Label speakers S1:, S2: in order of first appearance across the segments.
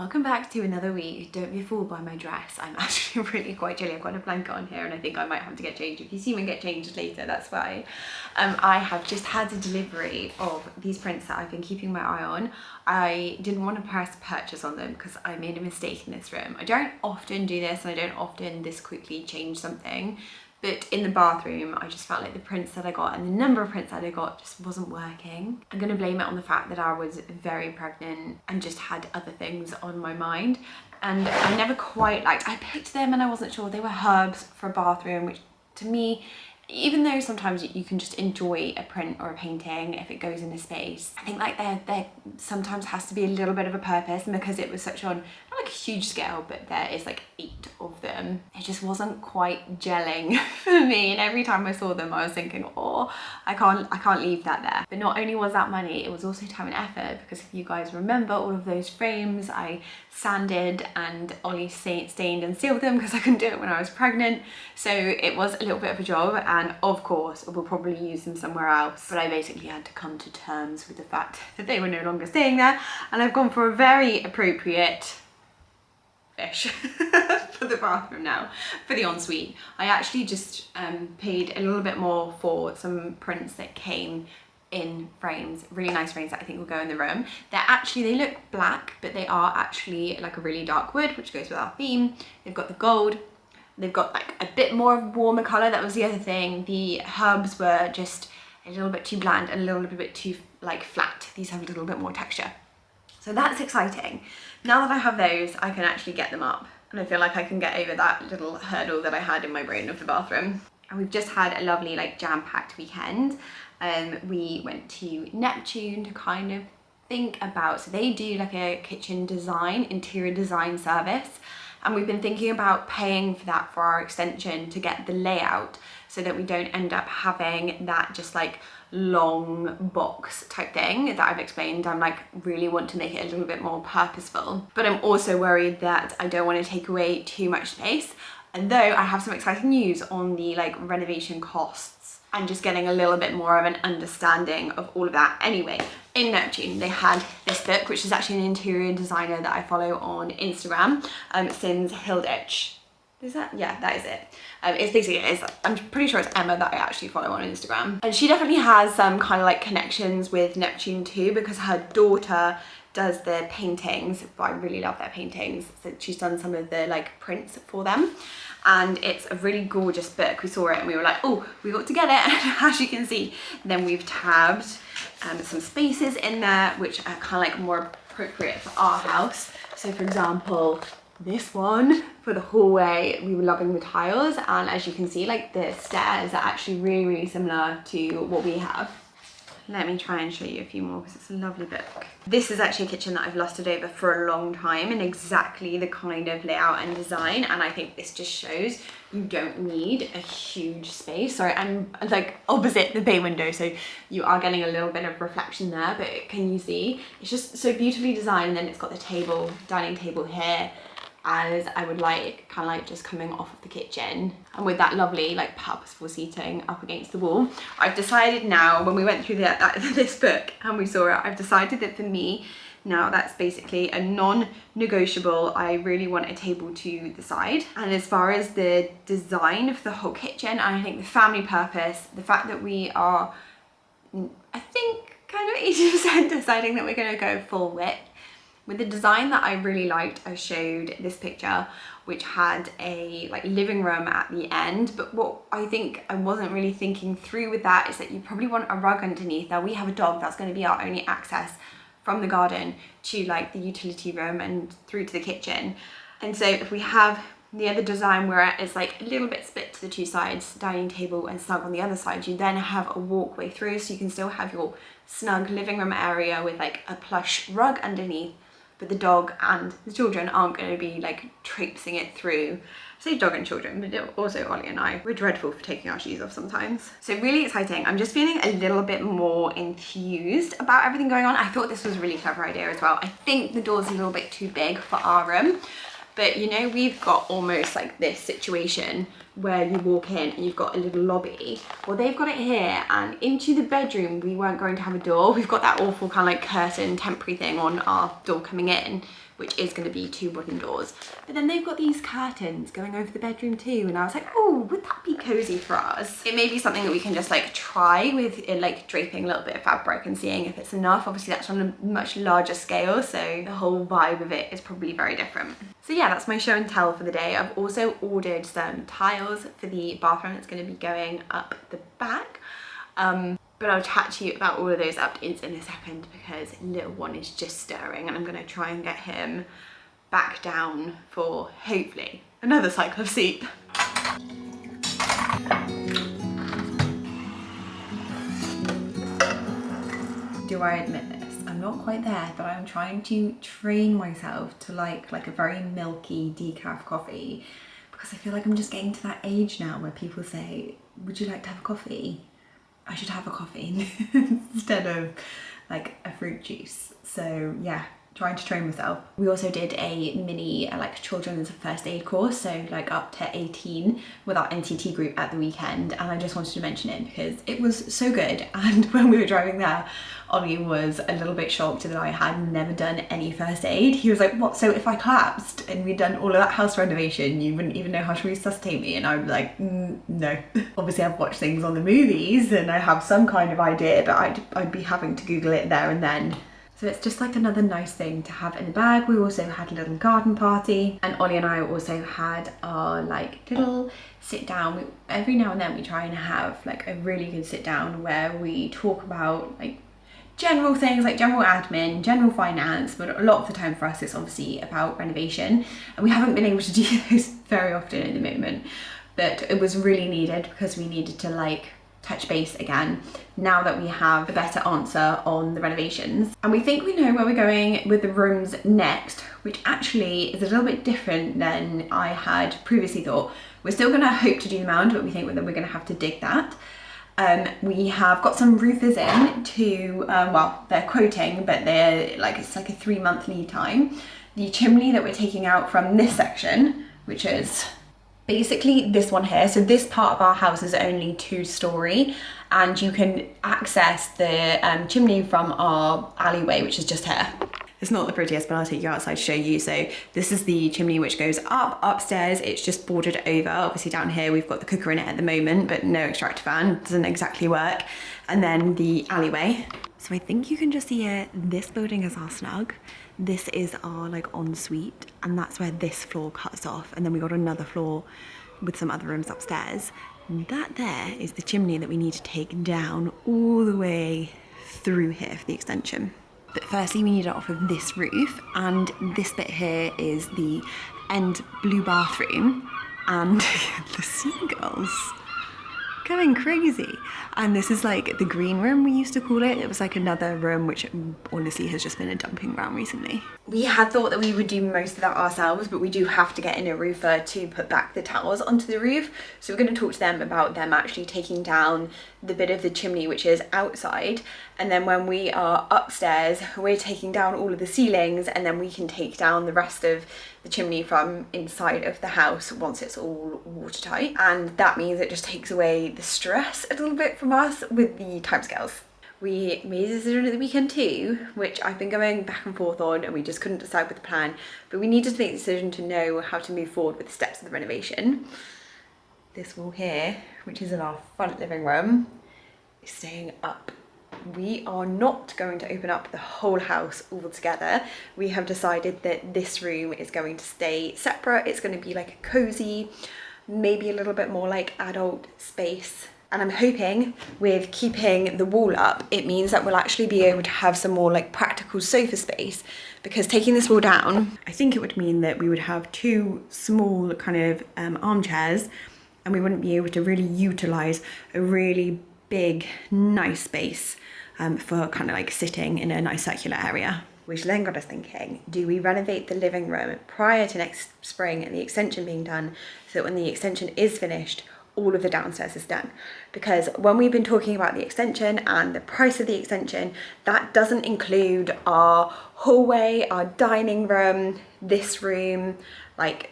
S1: Welcome back to another week. Don't be fooled by my dress. I'm actually really quite chilly. I've got a blanket on here and I think I might have to get changed. If you see me get changed later, that's why. I have just had a delivery of these prints that I've been keeping my eye on. I didn't want to press purchase on them because I made a mistake in this room. I don't often do this and I don't often this quickly change something. But in the bathroom, I just felt like the prints that I got and the number of prints that I got just wasn't working. I'm gonna blame it on the fact that I was very pregnant and just had other things on my mind. And I never quite I picked them and I wasn't sure. They were herbs for a bathroom, which to me, even though sometimes you can just enjoy a print or a painting if it goes in a space, I think there sometimes has to be a little bit of a purpose, and because it was such on, not like a huge scale, but there is like 8 of them, it just wasn't quite gelling for me. And every time I saw them I was thinking, oh, I can't leave that there. But not only was that money, it was also time and effort, because if you guys remember all of those frames, I sanded and Ollie stained and sealed them because I couldn't do it when I was pregnant. So it was a little bit of a job, and of course we'll probably use them somewhere else, but I basically had to come to terms with the fact that they were no longer staying there, and I've gone for a very appropriate fish for the bathroom now, for the ensuite. I actually just paid a little bit more for some prints that came in frames, really nice frames that I think will go in the room. They look black, but they are actually like a really dark wood, which goes with our theme. They've got the gold, they've got like a bit more of warmer color. That was the other thing. The herbs were just a little bit too bland and a little bit too like flat. These have a little bit more texture. So that's exciting. Now that I have those, I can actually get them up, and I feel like I can get over that little hurdle that I had in my brain of the bathroom. And we've just had a lovely like jam-packed weekend. We went to Neptune to kind of think about, so they do like a kitchen design, interior design service, and we've been thinking about paying for that for our extension to get the layout, so that we don't end up having that just like long box type thing that I've explained. I'm like really want to make it a little bit more purposeful, but I'm also worried that I don't want to take away too much space. And though I have some exciting news on the like renovation costs and just getting a little bit more of an understanding of all of that. Anyway, in Neptune they had this book, which is actually an interior designer that I follow on Instagram, since Hilditch. Is that? Yeah, that is it. It's basically, I'm pretty sure it's Emma that I actually follow on Instagram. And she definitely has some kind of like connections with Neptune too, because her daughter does their paintings, but I really love their paintings. So she's done some of the like prints for them. And it's a really gorgeous book. We saw it and we were like, oh, we got to get it. As you can see, then we've tabbed some spaces in there, which are kind of like more appropriate for our house. So for example, this one for the hallway, we were loving the tiles, and as you can see, like the stairs are actually really similar to what we have. Let me try and show you a few more because it's a lovely book. This is actually a kitchen that I've lusted over for a long time, and exactly the kind of layout and design, and I think this just shows you don't need a huge space. Sorry, I'm like opposite the bay window, so you are getting a little bit of reflection there, but can you see? It's just so beautifully designed, and then it's got the table, dining table here, as I would like, kind of like just coming off of the kitchen, and with that lovely like purposeful seating up against the wall. I've decided now, when we went through this book and we saw it, I've decided that for me now that's basically a non-negotiable. I really want a table to the side. And as far as the design of the whole kitchen, I think the family purpose, the fact that we are, I think, kind of 80% deciding that we're going to go full width. With the design that I really liked, I showed this picture, which had a like living room at the end. But what I think I wasn't really thinking through with that is that you probably want a rug underneath. Now we have a dog, that's going to be our only access from the garden to like the utility room and through to the kitchen. And so if we have the other design where it's like a little bit split to the two sides, dining table and snug on the other side, you then have a walkway through, so you can still have your snug living room area with like a plush rug underneath, but the dog and the children aren't going to be like traipsing it through. I say dog and children, but also Ollie and I, we're dreadful for taking our shoes off sometimes. So really exciting. I'm just feeling a little bit more enthused about everything going on. I thought this was a really clever idea as well. I think the door's a little bit too big for our room, but you know, we've got almost like this situation where you walk in and you've got a little lobby. Well, they've got it here, and into the bedroom we weren't going to have a door. We've got that awful kind of like curtain temporary thing on our door coming in, which is going to be 2 wooden doors. But then they've got these curtains going over the bedroom too, and I was like, oh, would that be cozy for us? It may be something that we can just like try with like draping a little bit of fabric and seeing if it's enough. Obviously that's on a much larger scale, so the whole vibe of it is probably very different. So yeah, that's my show and tell for the day. I've also ordered some tiles for the bathroom that's going to be going up the back. But I'll chat to you about all of those updates in a second, because little one is just stirring and I'm going to try and get him back down for hopefully another cycle of sleep. Do I admit this? I'm not quite there, but I'm trying to train myself to like a very milky decaf coffee, because I feel like I'm just getting to that age now where people say, would you like to have a coffee? I should have a coffee instead of like a fruit juice. So yeah, trying to train myself. We also did a mini like children's first aid course, so like up to 18 with our NCT group at the weekend, and I just wanted to mention it because it was so good. And when we were driving there, Ollie was a little bit shocked that I had never done any first aid. He was like, what, so if I collapsed and we'd done all of that house renovation, you wouldn't even know how to resuscitate me? And I was like, no. Obviously I've watched things on the movies and I have some kind of idea, but I'd be having to Google it there and then. So it's just like another nice thing to have in the bag. We also had a little garden party, and Ollie and I also had our like little sit down. Every now and then we try and have like a really good sit down where we talk about like general things like general admin, general finance, but a lot of the time for us it's obviously about renovation, and we haven't been able to do those very often at the moment, but it was really needed because we needed to like touch base again now that we have a better answer on the renovations. And we think we know where we're going with the rooms next, which actually is a little bit different than I had previously thought. We're still going to hope to do the mound, but we think that we're going to have to dig that. We have got some roofers in to, well, they're quoting, but they're like, it's like a 3-month lead time. The chimney that we're taking out from this section, which is basically this one here. So this part of our house is only 2-story, and you can access the chimney from our alleyway, which is just here. It's not the prettiest, but I'll take you outside to show you. So this is the chimney which goes up upstairs. It's just bordered over. Obviously down here we've got the cooker in it at the moment, but no extractor fan, doesn't exactly work. And then the alleyway. So I think you can just see it. This building is our snug. This is our like ensuite, and that's where this floor cuts off. And then we got another floor with some other rooms upstairs. And that there is the chimney that we need to take down all the way through here for the extension. But firstly we need it off of this roof, and this bit here is the end blue bathroom, and the seagulls going crazy. And this is like the green room, we used to call it. It was like another room which honestly has just been a dumping ground recently. We had thought that we would do most of that ourselves, but we do have to get in a roofer to put back the towers onto the roof. So we're going to talk to them about them actually taking down the bit of the chimney which is outside, and then when we are upstairs we're taking down all of the ceilings, and then we can take down the rest of the chimney from inside of the house once it's all watertight. And that means it just takes away the stress a little bit from us with the timescales. We made a decision at the weekend too, which I've been going back and forth on, and we just couldn't decide with the plan, but we needed to make the decision to know how to move forward with the steps of the renovation. This wall here, which is in our front living room, is staying up. We are not going to open up the whole house altogether. We have decided that this room is going to stay separate. It's going to be like a cozy, maybe a little bit more like adult space. And I'm hoping with keeping the wall up, it means that we'll actually be able to have some more like practical sofa space, because taking this wall down, I think it would mean that we would have 2 small kind of armchairs, and we wouldn't be able to really utilize a really big, nice space for kind of like sitting in a nice circular area. Which then got us thinking, do we renovate the living room prior to next spring and the extension being done, so that when the extension is finished, all of the downstairs is done? Because when we've been talking about the extension and the price of the extension, that doesn't include our hallway, our dining room, this room, like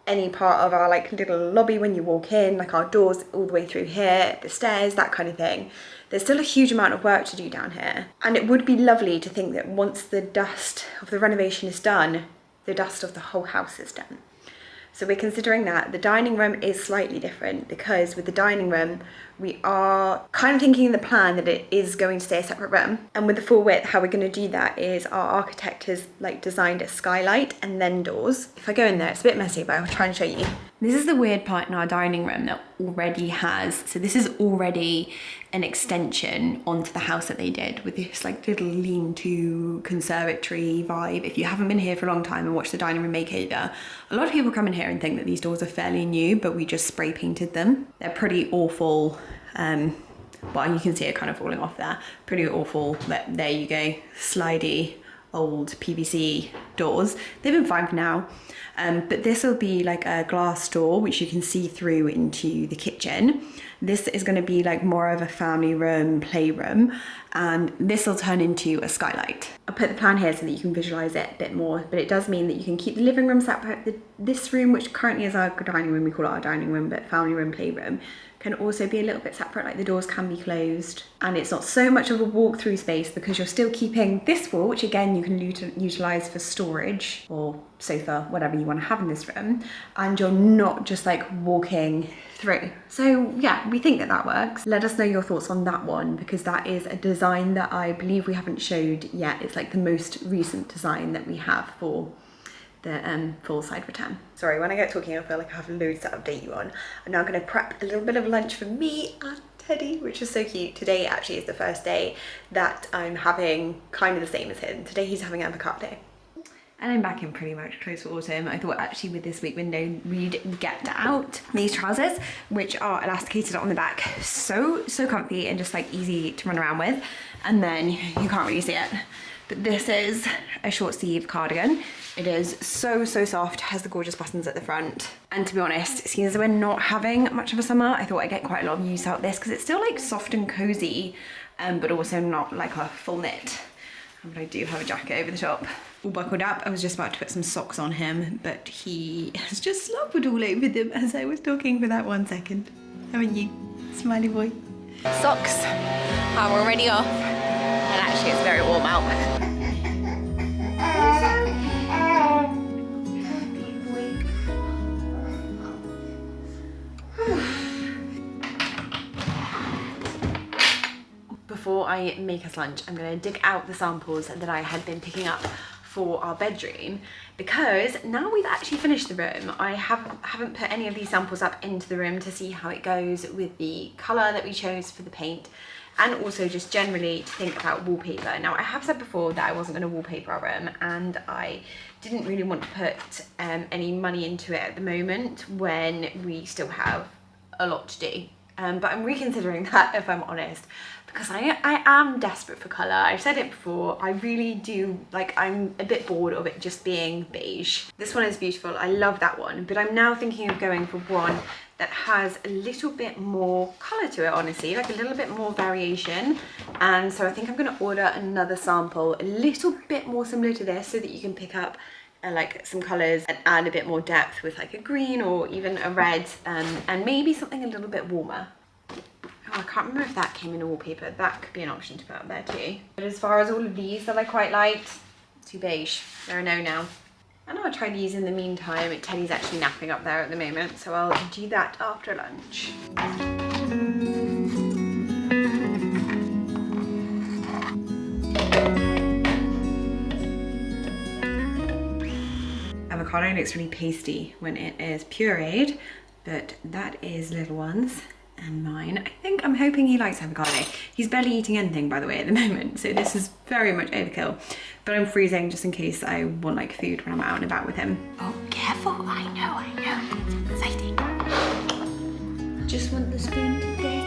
S1: any part of our like little lobby when you walk in, like our doors all the way through here, the stairs, that kind of thing. There's still a huge amount of work to do down here. And it would be lovely to think that once the dust of the renovation is done, the dust of the whole house is done. So we're considering that. The dining room is slightly different because with the dining room, we are kind of thinking in the plan that it is going to stay a separate room. And with the full width, how we're going to do that is our architect has like designed a skylight and then doors. If I go in there, it's a bit messy, but I'll try and show you. This is the weird part in our dining room that already has, so this is already an extension onto the house that they did with this like little lean-to conservatory vibe. If you haven't been here for a long time and watched the dining room makeover, a lot of people come in here and think that these doors are fairly new, but we just spray painted them. They're pretty awful. Well, you can see it kind of falling off there. Pretty awful, but there you go, slidey old PVC doors. They've been fine for now. But this will be like a glass door which you can see through into the kitchen. This is going to be like more of a family room, playroom, and this will turn into a skylight. I'll put the plan here so that you can visualize it a bit more, but it does mean that you can keep the living room separate. This room, which currently is our dining room, we call it our dining room, but family room, playroom, can also be a little bit separate, like the doors can be closed. And it's not so much of a walk-through space because you're still keeping this wall, which again, you can utilize for storage or sofa, whatever you want to have in this room. And you're not just like walking through. So yeah, we think that that works. Let us know your thoughts on that one, because that is a design that I believe we haven't showed yet. It's like the most recent design that we have for the full side return. Sorry, when I get talking, I feel like I have loads to update you on. I'm now gonna prep a little bit of lunch for me and Teddy, which is so cute. Today actually is the first day that I'm having kind of the same as him. Today he's having avocado. And I'm back in pretty much close to autumn. I thought actually with this week window, we'd get out these trousers, which are elasticated on the back. So comfy and just like easy to run around with. And then you can't really see it, but this is a short sleeve cardigan. It is so soft, has the gorgeous buttons at the front. And to be honest, seeing as we're not having much of a summer, I thought I'd get quite a lot of use out of this because it's still like soft and cozy, but also not like a full knit. But I do have a jacket over the top. All buckled up. I was just about to put some socks on him, but he has just slobbered all over them as I was talking for that 1 second. Haven't you, smiley boy? Socks are already off, and actually it's very warm out. Before I make us lunch, I'm going to dig out the samples that I had been picking up for our bedroom, because now we've actually finished the room, I haven't put any of these samples up into the room to see how it goes with the colour that we chose for the paint, and also just generally to think about wallpaper. Now I have said before that I wasn't going to wallpaper our room, and I didn't really want to put any money into it at the moment when we still have a lot to do. But I'm reconsidering that, if I'm honest, because I am desperate for colour. I've said it before, I really do, like, I'm a bit bored of it just being beige. This one is beautiful, I love that one, but I'm now thinking of going for one that has a little bit more colour to it, honestly, like a little bit more variation. And so I think I'm going to order another sample, a little bit more similar to this, so that you can pick up like some colours and add a bit more depth with like a green or even a red, and maybe something a little bit warmer. Oh, I can't remember if that came in a wallpaper. That could be an option to put up there too. But as far as all of these that I quite liked, too beige. They're a no now. And I'll try these in the meantime. Teddy's actually napping up there at the moment, so I'll do that after lunch. Avocado looks really pasty when it is pureed, but that is little ones and mine. I'm hoping he likes avocado. He's barely eating anything, by the way, at the moment, so this is very much overkill, but I'm freezing just in case I want like food when I'm out and about with him. Oh, careful, I know, it's exciting. Just want the spoon today.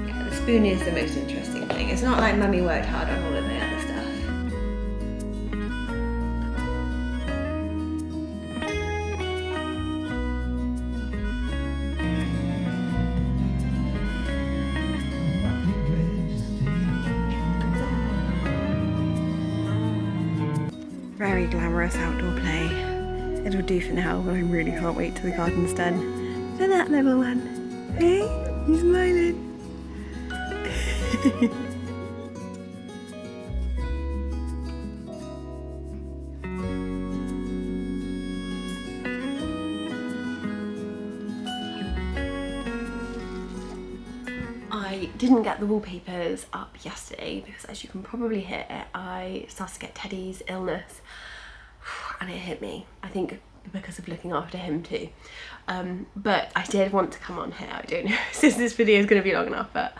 S1: Yeah, the spoon is the most interesting thing. It's not like mummy worked hard on all of the other stuff. Very glamorous outdoor play. It'll do for now, but I really can't wait till the garden's done. For that little one. Hey, he's smiling. I didn't get the wallpapers up yesterday because, as you can probably hear, I started to get Teddy's illness and it hit me. I think because of looking after him too. But I did want to come on here. I don't know since this video is going to be long enough, but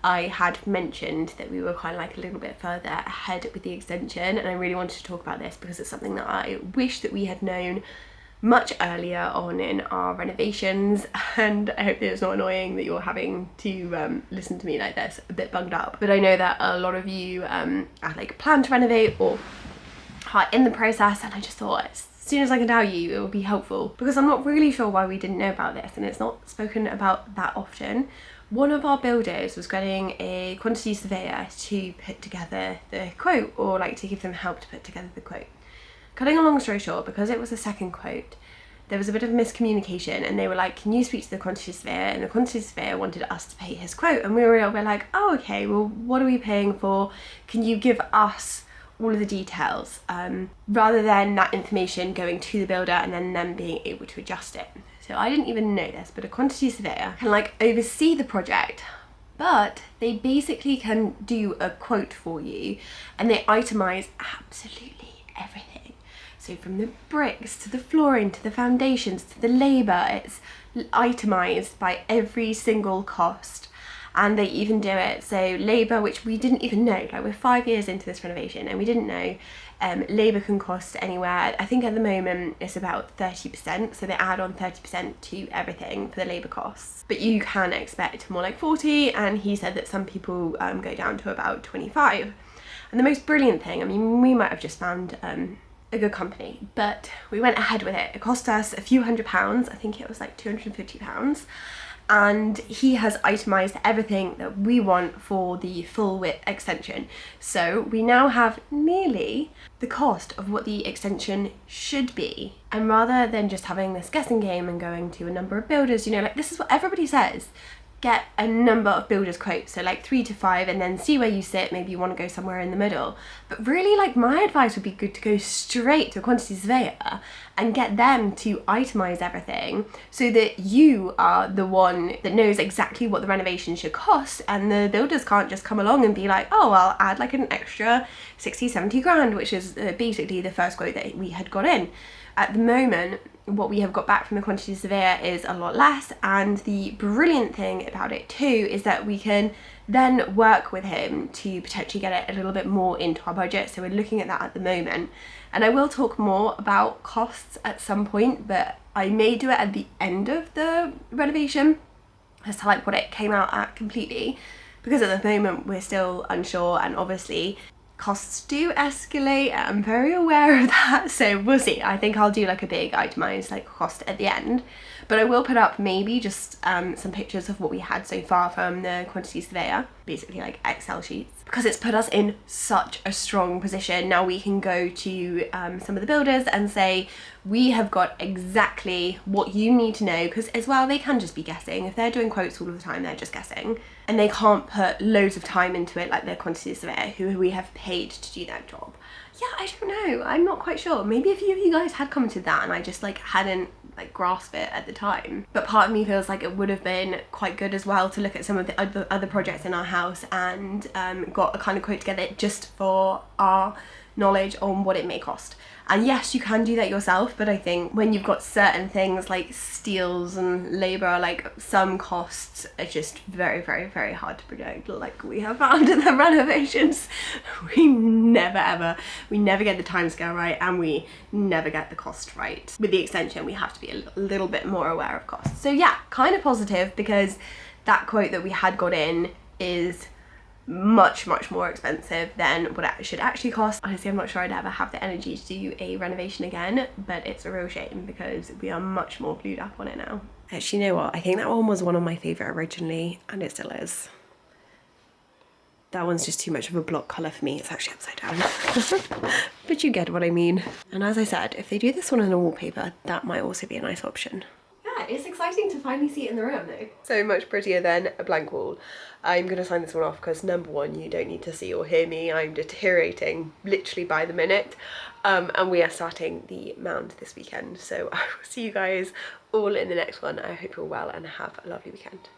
S1: I had mentioned that we were kind of like a little bit further ahead with the extension, and I really wanted to talk about this because it's something that I wish that we had known much earlier on in our renovations, and I hope that it's not annoying that you're having to listen to me like this, a bit bunged up. But I know that a lot of you are like plan to renovate or are in the process, and I just thought as soon as I can tell you it will be helpful, because I'm not really sure why we didn't know about this, and it's not spoken about that often. One of our builders was getting a quantity surveyor to put together the quote, or like to give them help to put together the quote. Cutting a long story short, because it was a second quote, there was a bit of miscommunication, and they were like, can you speak to the quantity surveyor? And the quantity surveyor wanted us to pay his quote, and we were a little bit like, oh okay, well what are we paying for? Can you give us all of the details, rather than that information going to the builder and then them being able to adjust it. So I didn't even know this, but a quantity surveyor can like oversee the project, but they basically can do a quote for you, and they itemize absolutely everything. So from the bricks to the flooring to the foundations to the labour, it's itemized by every single cost. And they even do it, so labour, which we didn't even know, like we're 5 years into this renovation and we didn't know, labour can cost anywhere, I think at the moment it's about 30%, so they add on 30% to everything for the labour costs. But you can expect more like 40, and he said that some people go down to about 25. And the most brilliant thing, I mean, we might have just found a good company, but we went ahead with it. It cost us a few £100, I think it was like £250. And he has itemized everything that we want for the full width extension. So we now have nearly the cost of what the extension should be. And rather than just having this guessing game and going to a number of builders, you know, like this is what everybody says, get a number of builders quotes, so like 3 to 5, and then see where you sit. Maybe you want to go somewhere in the middle, but really like my advice would be good to go straight to a quantity surveyor and get them to itemize everything, so that you are the one that knows exactly what the renovation should cost, and the builders can't just come along and be like, oh, I'll add like an extra 60-70 grand, which is basically the first quote that we had got in. At the moment, what we have got back from the quantity surveyor is a lot less, and the brilliant thing about it too is that we can then work with him to potentially get it a little bit more into our budget. So we're looking at that at the moment, and I will talk more about costs at some point, but I may do it at the end of the renovation as to like what it came out at completely, because at the moment we're still unsure, and obviously costs do escalate. I'm very aware of that, so we'll see. I think I'll do like a big itemized like cost at the end, but I will put up maybe just some pictures of what we had so far from the quantity surveyor, basically like Excel sheets, because it's put us in such a strong position. Now we can go to some of the builders and say, we have got exactly what you need to know, because as well they can just be guessing. If they're doing quotes all of the time, they're just guessing, and they can't put loads of time into it like their quantity surveyor, who we have paid to do that job. Yeah, I don't know, I'm not quite sure. Maybe a few of you guys had commented that and I just like hadn't like grasped it at the time. But part of me feels like it would have been quite good as well to look at some of the other projects in our house and got a kind of quote together just for our knowledge on what it may cost. And yes, you can do that yourself, but I think when you've got certain things like steels and labour, like some costs are just very, very, very hard to predict. Like we have found in the renovations, we never get the timescale right, and we never get the cost right. With the extension, we have to be a little bit more aware of costs. So yeah, kind of positive, because that quote that we had got in is much more expensive than what it should actually cost. Honestly, I'm not sure I'd ever have the energy to do a renovation again, but it's a real shame because we are much more glued up on it now. Actually, you know what? I think that one was one of my favourite originally, and it still is.
S2: That one's just too much of a block colour for me. It's actually upside down. But you get what I mean. And as I said, if they do this one in a wallpaper, that might also be a nice option. Yeah, it's exciting to finally see it in the room though. So much prettier than a blank wall. I'm going to sign this one off because number one, you don't need to see or hear me. I'm deteriorating literally by the minute. And we are starting the mound this weekend. So I will see you guys all in the next one. I hope you're well and have a lovely weekend.